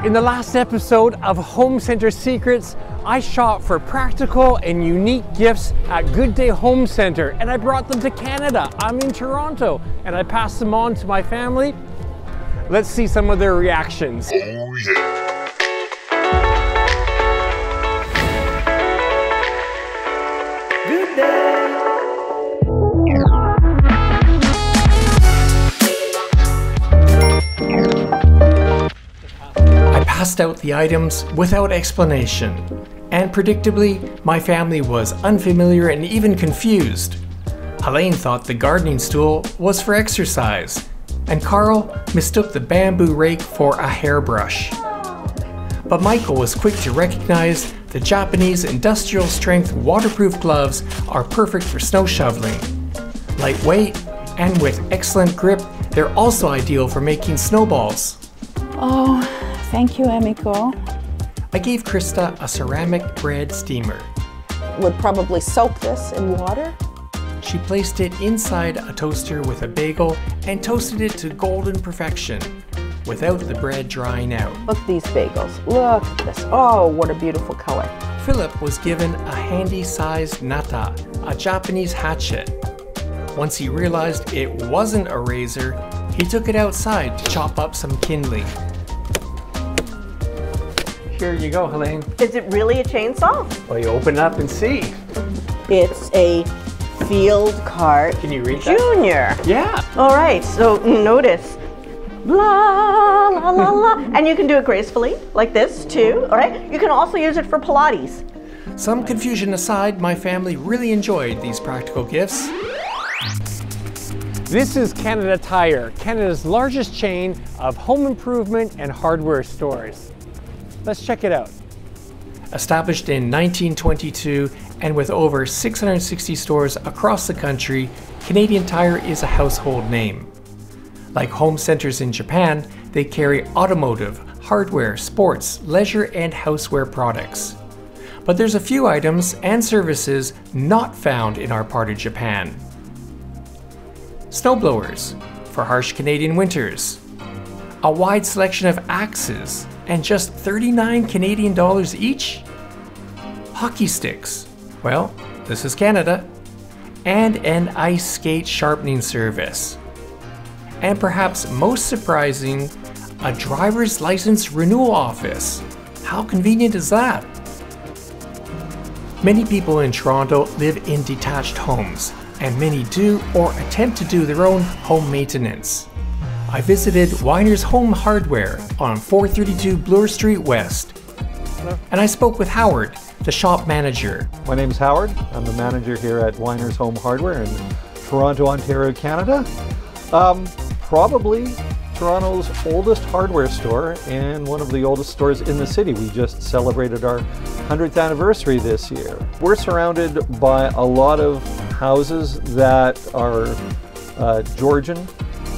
In the last episode of Home Center Secrets, I shop for practical and unique gifts at GooDay Home Center, and I brought them to Canada. I'm in Toronto, and I passed them on to my family. Let's see some of their reactions. Oh yeah. Passed out the items without explanation, and predictably, my family was unfamiliar and even confused. Helene thought the gardening stool was for exercise, and Carl mistook the bamboo rake for a hairbrush. But Michael was quick to recognize the Japanese industrial strength waterproof gloves are perfect for snow shoveling. Lightweight and with excellent grip, they're also ideal for making snowballs. Oh. Thank you, Emiko. I gave Krista a ceramic bread steamer. Would probably soak this in water. She placed it inside a toaster with a bagel and toasted it to golden perfection without the bread drying out. Look at these bagels. Look at this. Oh, what a beautiful color. Philip was given a handy-sized nata, a Japanese hatchet. Once he realized it wasn't a razor, he took it outside to chop up some kindling. Here you go, Helene. Is it really a chainsaw? Well, you open it up and see. It's a field cart. Can you read that? Junior. Yeah. All right, so notice. La, la, la, la. And you can do it gracefully, like this too, all right? You can also use it for Pilates. Some confusion aside, my family really enjoyed these practical gifts. This is Canada Tire, Canada's largest chain of home improvement and hardware stores. Let's check it out. Established in 1922 and with over 660 stores across the country, Canadian Tire is a household name. Like home centers in Japan, they carry automotive, hardware, sports, leisure, and houseware products. But there's a few items and services not found in our part of Japan. Snowblowers for harsh Canadian winters. A wide selection of axes and just 39 Canadian dollars each? Hockey sticks, well, this is Canada. And an ice skate sharpening service. And perhaps most surprising, a driver's license renewal office. How convenient is that? Many people in Toronto live in detached homes, and many do or attempt to do their own home maintenance. I visited Wiener's Home Hardware on 432 Bloor Street West. Hello. And I spoke with Howard, the shop manager. My name's Howard. I'm the manager here at Wiener's Home Hardware in Toronto, Ontario, Canada. Probably Toronto's oldest hardware store and one of the oldest stores in the city. We just celebrated our 100th anniversary this year. We're surrounded by a lot of houses that are Georgian.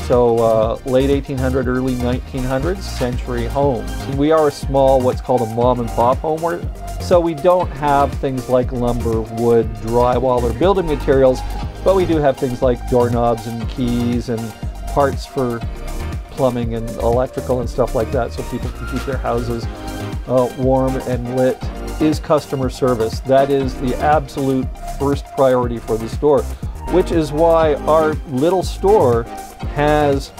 So late 1800, early 1900s century homes. We are a small, what's called a mom and pop home. So we don't have things like lumber, wood, drywall, or building materials, but we do have things like doorknobs and keys and parts for plumbing and electrical and stuff like that so people can keep their houses warm and lit. Is customer service. That is the absolute first priority for the store, which is why our little store has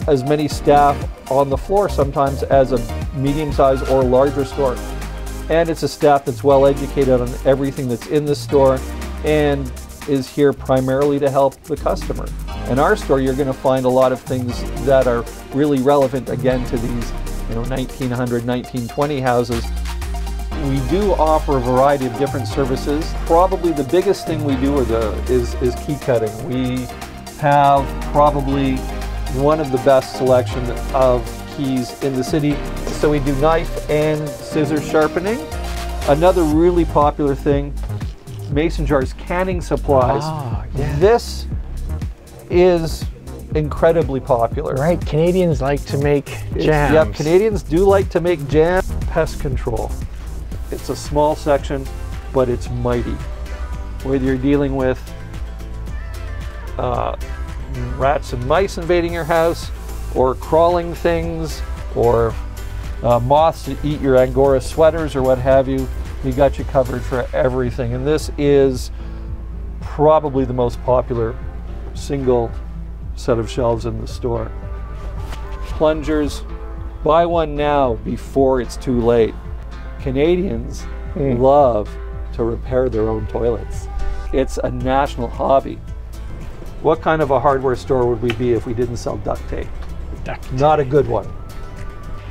as many staff on the floor sometimes as a medium-sized or larger store. And it's a staff that's well educated on everything that's in the store and is here primarily to help the customer. In our store, you're going to find a lot of things that are really relevant again to these 1900, 1920 houses. We do offer a variety of different services. Probably the biggest thing we do is key cutting. We have probably one of the best selection of keys in the city. So we do knife and scissor sharpening. Another really popular thing, mason jars, canning supplies. Oh, yeah. This is incredibly popular. Right, Canadians like to make jams. Yep, Canadians do like to make jam. Pest control. It's a small section, but it's mighty. Whether you're dealing with rats and mice invading your house, or crawling things, or moths to eat your Angora sweaters or what have you. We got you covered for everything. And this is probably the most popular single set of shelves in the store. Plungers, buy one now before it's too late. Canadians love to repair their own toilets. It's a national hobby. What kind of a hardware store would we be if we didn't sell duct tape? Not a good one.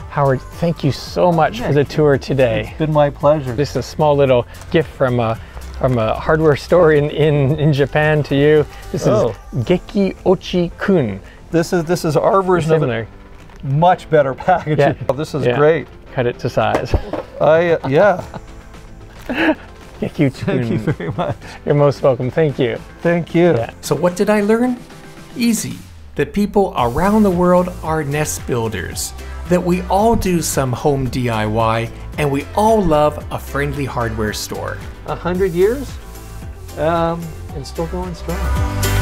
Howard, thank you so much for the tour today. It's been my pleasure. This is a small little gift from a hardware store in Japan to you. This is Geki Ochi-kun. This is our version of it. Much better packaging. Yeah. This is great. Cut it to size. Yeah. Thank you very much. You're most welcome. Thank you. Thank you. Yeah. So what did I learn? Easy. That people around the world are nest builders. That we all do some home DIY, and we all love a friendly hardware store. 100 years? And still going strong.